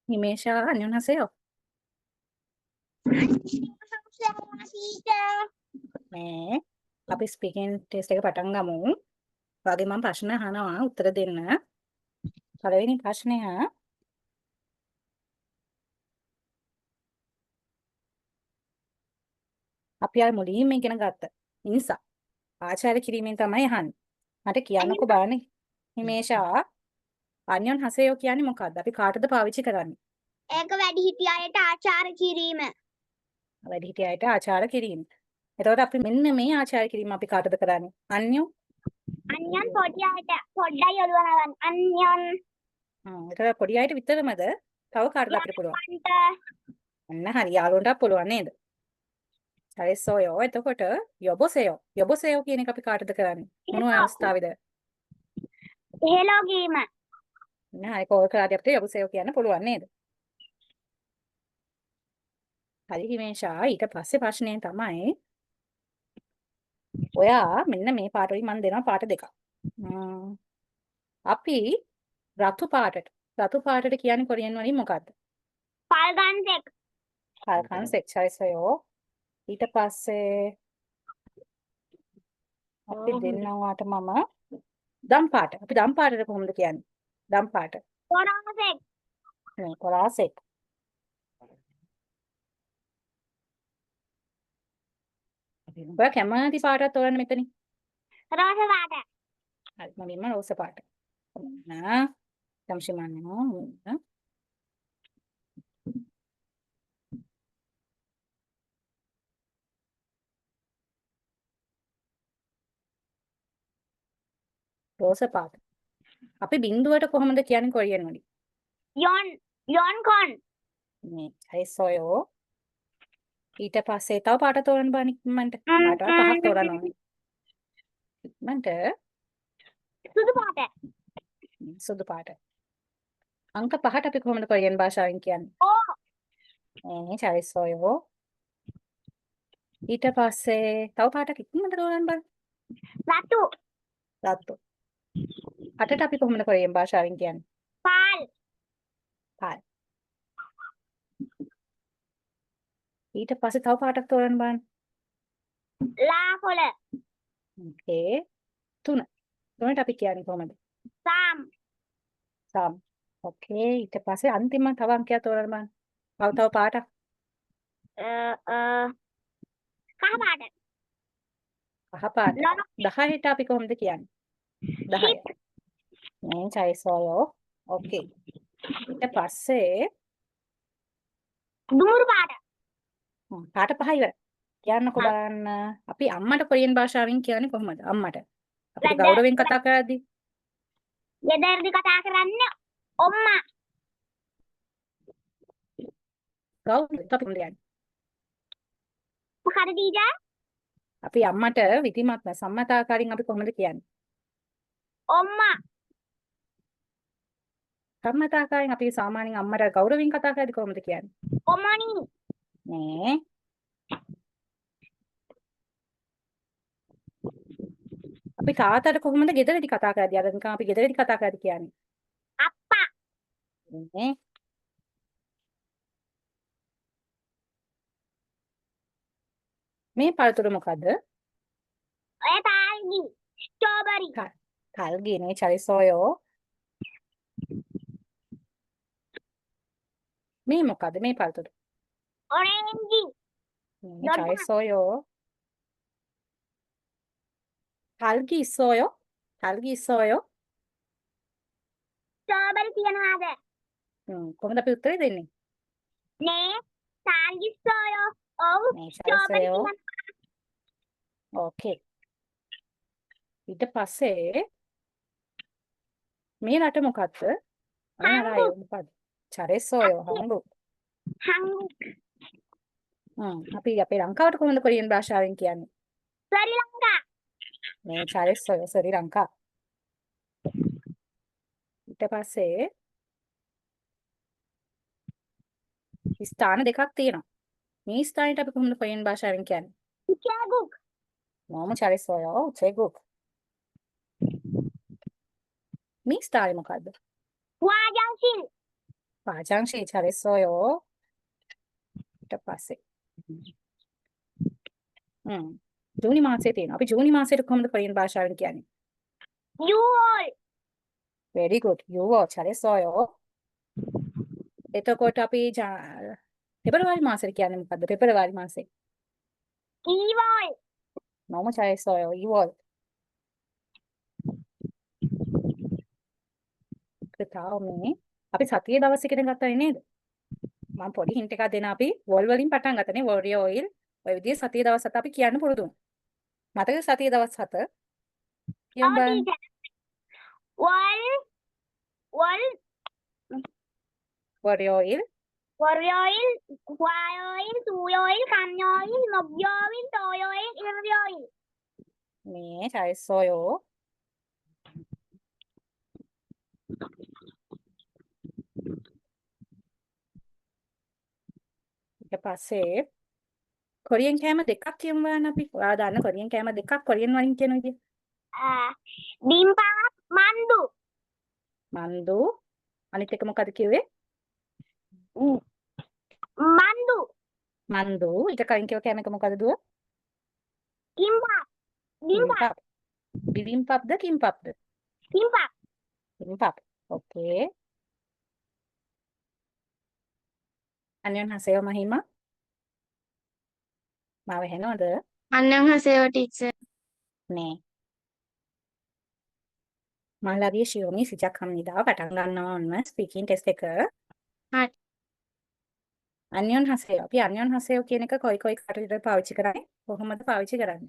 Nimesha, 안녕하세요. 네. අපි speaking test එක පටන් ගමු. වගේ මම ප්‍රශ්න අහනවා උත්තර දෙන්න. පළවෙනි ප්‍රශ්නය අපි අර මුලින්ම ඉගෙන ගත්ත නිසා ආචාර්ය කිරීමෙන් තමයි අහන්නේ. මට කියන්නකෝ බලන්න. හිමේෂා අන්‍යයන් හසයෝ කියන්නේ මොකක්ද? අපි කාටද පාවිච්චි කරන්නේ? ඒක වැඩිහිටියන්ට ආචාර කිරීම. වැඩිහිටියන්ට ආචාර කිරීම. එතකොට අපි මෙන්න මේ ආචාර කිරීම අපි කාටද කරන්නේ? අන්‍යෝ. අන්‍යයන් පොඩි අයට පොඩ්ඩයි ඔළුව නරන්. අන්‍යයන් එතකොට පොඩි අයට විතරමද? තව කාටද අපිට පුළුවන්? අන්න හරි යාළුවන්ටත් පුළුවන් නේද? හරිසෝයෝ එතකොට යොබොසයෝ කියන එක අපි කාටද කරන්නේ? මොන අවස්ථාවේද? හෙලෝ ගීම. නෑ ඒක කෝල් කරාදී අපිට යොබොසයෝ කියන්න පුළුවන් නේද? හරි හිමේෂා ඊට පස්සේ ප්‍රශ්නේ තමයි ඔයා මෙන්න මේ පාට වලින් මම දෙනවා පාට දෙකක්. අපි රතු පාටට කියන්නේ කොරියන් වලින් මොකද්ද? පල්ගන්සෙක්. පල්ගන්සෙක් හරිසෝයෝ ඊට පස්සේ අපි දෙන්නවාට මම දම් පාට. අපි දම් පාටට කොහොමද කියන්නේ? දම් පාට. කොරාසෙක්. කොරාසෙක්. ඔයා කැමති පාටක් තෝරන්න මෙතනින්. රෝස පාට. හරි මම රෝස පාට. 잠시만요. රෝස පාට. අපි බිඳුවට කොහොමද කියන්නේ කොරියන් වලින්? යොන්කොන්. මේ හයිසොයෝ. ඊට පස්සේ තව පාට තෝරන්න බෑ ඉක්මනට. පාට පහක් තෝරන්න ඕනේ. ඉක්මනට සුදු පාට. සුදු පාට. අංක 5ට අපි කොහොමද කොරියන් භාෂාවෙන් කියන්නේ? මේ හයිසොයෝ. ඊට පස්සේ තව පාටක් ඉක්මනට තෝරන්න බෑ. රතු. රතු. 8ට අපි කොහොමද කොරියන් භාෂාවෙන් කියන්නේ? පාල්. පාල්. ඊට පස්සේ තව පාටක් තෝරන්න බෑ. ලාකොල. ඕකේ. 3ට අපි කියන්නේ කොහොමද? සාම්. ඕකේ. ඊට පස්සේ අන්තිම තව අංකයක් තෝරන්න බෑ. තව පාටක්. කහ පාට. කහ පාට. 10ට අපි කොහොමද කියන්නේ? 10. මේ චයිසෝයෝ. ඕකේ. ඊට පස්සේ දුමුරු පාට. පාට 5 ඉවරයි. කියන්නකෝ බලන්න. අපි අම්මට කොරියන් භාෂාවෙන් කියන්නේ කොහොමද? අම්මට. අපිට ගෞරවයෙන් කතා කරද්දී. ගෙදරදී කතා කරන්නේ ඔම්මා. ගෞරවයෙන් අපි කියන්නේ. මොකද ටීචර්? අපි අම්මට විධිමත්ව සම්මතාකාරයෙන් අපි කොහොමද කියන්නේ? ඔම්මා. සම්මතාකාරයෙන් අපි සාමාන්‍යයෙන් අම්මට ගෞරවයෙන් කතා කරද්දී කොහොමද කියන්නේ? ඔමනි. නේ. අපි තාත්තට කොහොමද ගෙදරදී කතා කරද්දී අර නිකන් අපි ගෙදරදී කතා කරද්දී කියන්නේ? අප්පා. නේ. මේ පළතුර මොකද්ද? ඔය තාල්ගි. ස්ට්‍රෝබරි. තල්ගි නේ චරිසෝයෝ. මේ මොකද්ද මේ පළතුර? ඔරෙන්ජි. මේ චරිසෝයෝ. තල්ගි ඉස්සෝයෝ. ස්ට්‍රෝබරි තියනවාද? කොහොමද අපි උත්තරේ දෙන්නේ? නේ තාල්ගි ස්ට්‍රෝයෝ. ඔව් ස්ට්‍රෝබරි තියනවා. ඕකේ. ඊට පස්සේ මේ රට මොකක්ද? අනේ මොකක්ද? චරිසෝයෝ හංගු. අපි අපේ ලංකාවට කොහොමද කොරියන් භාෂාවෙන් කියන්නේ? ශ්‍රී ලංකා. මේ චරිසෝයෝ ශ්‍රී ලංකා. ඊට පස්සේ ස්ථාන දෙකක් තියෙනවා. මේ ස්ථානෙට අපි කොහොමද කොරියන් භාෂාවෙන් කියන්නේ? උචේගුක්. මොම චරිසෝයෝ උචේගුක්. මේ ස්ථානේ මොකද්ද? හුවාජන්සිල්. 화장실 잘했어요. ඊට පස්සේ ජූනි මාසයේ තියෙනවා. අපි ජූනි මාසයට කොහොමද කොරියන් භාෂාවෙන් කියන්නේ? 유월 very good. 유월 잘했어요. එතකොට අපි පෙබරවාරි මාසෙට කියන්නේ මොකද්ද? පෙබරවාරි මාසේ. 2월 너무 잘했어요. 2월. 그 다음에 අපි සතියේ දවස් ඉගෙන ගත්තානේ නේද? මම පොඩි හින්ට් එකක් දෙන්න අපි වොල් වලින් පටන් ගත්තනේ වොරියෝයිල්. ඔය විදිහේ සතියේ දවස් 7 අපි කියන්න පුරුදු වුණා. මතකද සතියේ දවස් 7? කියන්න බලන්න. 월 월 월요일, 월요일 화요일 수요일 금요일 목요일 토요일 일요일 네, 잘했어요. ඊට පස්සේ කොරියන් කෑම දෙකක් කියමු බලන්න අපි. ඔයාලා දන්න කොරියන් කෑම දෙකක් කොරියන් වලින් කියන විදිය. බිම්බාප් 만두 만두. අනිත් එක මොකද කිව්වේ? 만두 만두. ඊට කලින් කිව්ව කෑම එක මොකද දුව? 김밥 김밥 කිම්පප්. බිබිම්පප්ද කිම්පප්ද? 김밥 කිම්පප්. 오케이. 안녕하세요, 마히마. මාව හෙනවද? 안녕하세요, teacher. 네. 말라리의 시험이 시작합니다. පටන් ගන්නවා ඔන්න ස්පීකින් ටෙස්ට් එක. හරි. 안녕하세요. අපි 안녕하세요 කියන එක කොයි කටයුතු පාවිච්චි කරන්නේ? කොහොමද පාවිච්චි කරන්නේ?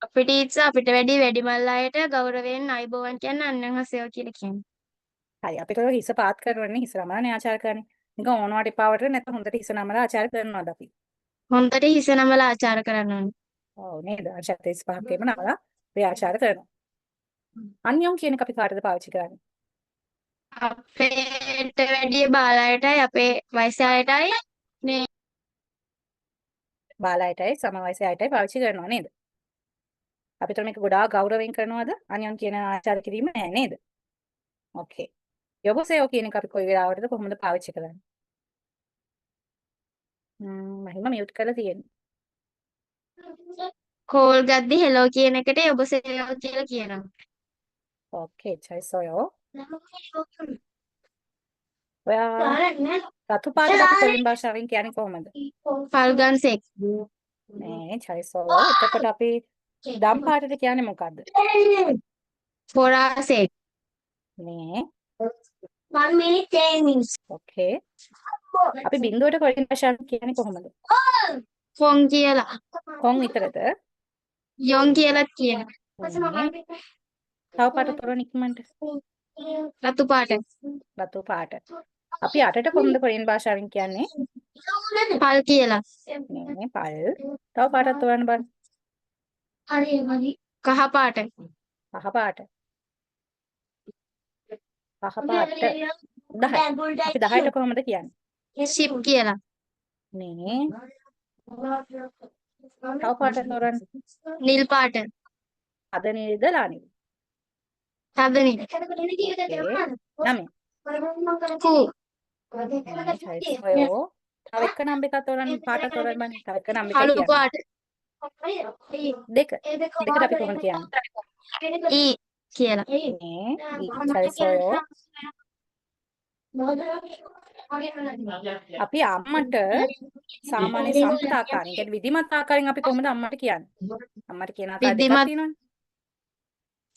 අපේ teacher අපිට වැඩිමල් අයට ගෞරවයෙන් අයබෝවන් කියන්න 안녕하세요 කියලා කියනවා. හරි. අපිට ඔය හිස පාත් කරවන්නේ හිස නමලානේ ආචාර කරන්නේ. නිකන් ඕනවට එපාවට නැත්නම් හොඳට හිස නමලා ආචාර කරනවාද අපි? හොඳට හිස නමලා ආචාර කරන්න ඕනේ. ඔව් නේද? ආචාර 35ක්ම නමලා අපි ආචාර කරනවා. අන්‍යම් කියන එක අපි කාටද පාවිච්චි කරන්නේ? අපේට වැඩිය බාල අයටයි අපේ වයස අයටයි නේ බාල අයටයි සම වයසේ අයටයි පාවිච්චි කරනවා නේද? අපිට මේක ගොඩාක් ගෞරවයෙන් කරනවද? අන්‍යම් කියන ආචාර කිරීම නෑ නේද? ඕකේ. යොබසේයෝ කියන එක අපි කොයි වෙලාවටද කොහොමද පාවිච්චි කරන්නේ? මහිම මියුට් කරලා තියෙනවා. කෝල් ගද්දි හෙලෝ කියන එකට ඔබසේයෝ කියලා කියනවා. ඕකේ, 잘했어요. ඔයා රතු පාටට අපි කොරියන් භාෂාවෙන් කියන්නේ කොහොමද? පල්ගන්සෙක්. නේ, 잘했어요. එතකොට අපි දම් පාටට කියන්නේ මොකද්ද? පොරාසෙක්. නේ, 1 minute 10 minutes. ඕකේ. අපි බිඳුවට කොරියන් භාෂාවෙන් කියන්නේ කොහොමද? කොන් කියලා. කොන් විතරද? යොන් කියලාත් කියනවා. තව පාට තොරණ ඉක්මනට. රතු පාට. රතු පාට. අපි අටට කොහොමද කොරියන් භාෂාවෙන් කියන්නේ? පල් කියලා. නේ, පල්. තව පාටක් තොරන්න බලන්න. කහ පාට. කහ පාට. කහ පාට 10. අපි 10ට කොහොමද කියන්නේ? ෂිප් කියලා. නේ. තව පාටක් තොරන්න. නිල් පාට. අද නේද ලානේ? තදනි. 9. කූ. 잘했어요. තව එක නම් එකක් තොරන්න පාට තොරන්න බලන්න. තව එක නම් එකක් කළු කියන්න. පාට. දෙක. දෙකට අපි කොහොමද කියන්නේ? ඊ කියලා. නේ. 잘했어요. අපි අම්මට සාමාන්‍ය සම්පත ආකාරයෙන් කියන්නේ විධිමත් ආකාරයෙන් අපි කොහොමද අම්මට කියන්නේ? අම්මට කියන ආකාර දෙකක් විධිමත්. තියෙනවනේ.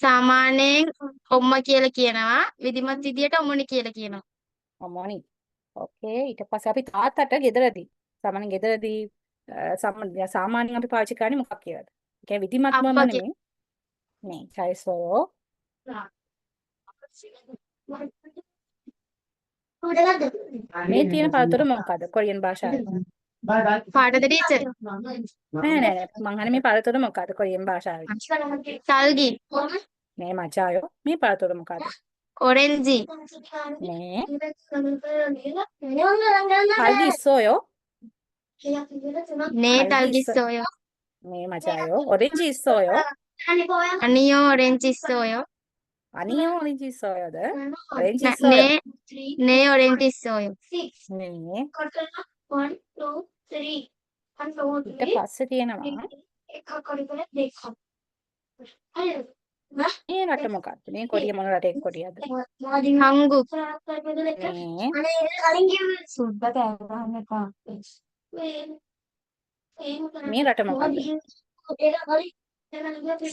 සාමාන්‍යයෙන් ඔම්ම කියලා කියනවා. විධිමත් විදියට ඔමුනි කියලා කියනවා. අම්මෝනි. ඕකේ. ඊට පස්සේ අපි තාත්තට ගෙදරදී සාමාන්‍යයෙන් ගෙදරදී සාමාන්‍යයෙන් අපි පාවිච්චි කරන්නේ මොකක් කියලාද? ඒ කියන්නේ විධිමත්වම අප්පා නෙමෙයි. නේ. 잘했어요. මේ තියෙන පළතුර මොකක්ද කොරියන් භාෂාවේ? පාටද ටීචර්? නෑ. මං අහන්නේ මේ පළතුර මොකක්ද කොරියන් භාෂාවේ? තල්ගි. නේ මචායෝ. මේ පළතුර මොකක්ද? ඔරෙන්ජි. නේ. පල්ගි 있어요? නේ පල්ගි තල්ගි 있어. සෝයෝ. 네, 맞아요. 오렌지 있어요. අනියෝ ඔරෙන්ජි සෝයෝ. 아니요, 오렌지 있어요ද? 오렌지 나- 있어요. 네 오렌지 있어요. 네. One, two, three. ඊට පස්සේ තියෙනවා මේ රට මොකක්ද? මේ කොරිය මොන රටේ කොරියද? 한국. 네. මේ රට මොකක්ද?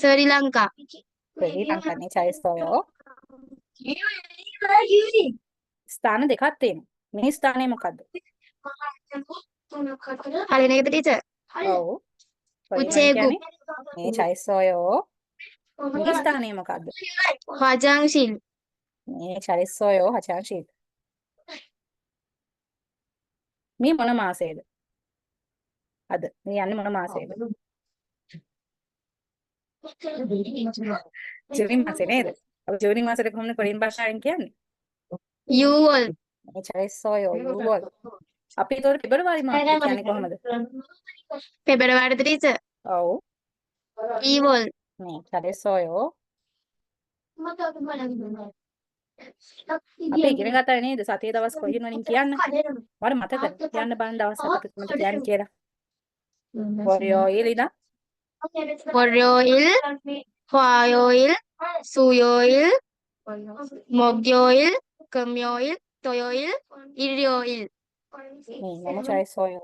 스리랑카. ශ්‍රී ලංකානේ 잘했어요. ස්ථාන දෙකක් තියෙනවා. මේ ස්ථානය මොකක්ද? 할인 에그 티처. ඔව්. කොරියානු 우체국. කියන්නේ 네 잘했어요. මේ ස්ථානය මොකක්ද? 화장실. 네 잘했어요. 화장실. මේ මොන මාසයේද? අද. මේ යන්නේ මොන මාසයේද? ජූනි මාසේ නේද? අපි ජූනි මාසෙට කොහොමද කොරියන් භාෂාවෙන් කියන්නේ? 6월. 네 잘했어요. 6월. අපි ඒතකොට පෙබරවාරි මාසෙ කියන්නේ කොහොමද? 페브르와리 티처. ඔව්. 2월. 네 잘했어요. අපි ඉගෙන ගත්තා නේද? සතියේ දවස් කොරියන් වලින් කියන්න. මට මතකද? කියන්න බලන්න දවස් 7ක කොහොමද කියන්නේ කියලා. 월요일이나 월요일, 화요일, 수요일, 목요일, 금요일, 토요일, 일요일. 네 너무 잘했어요.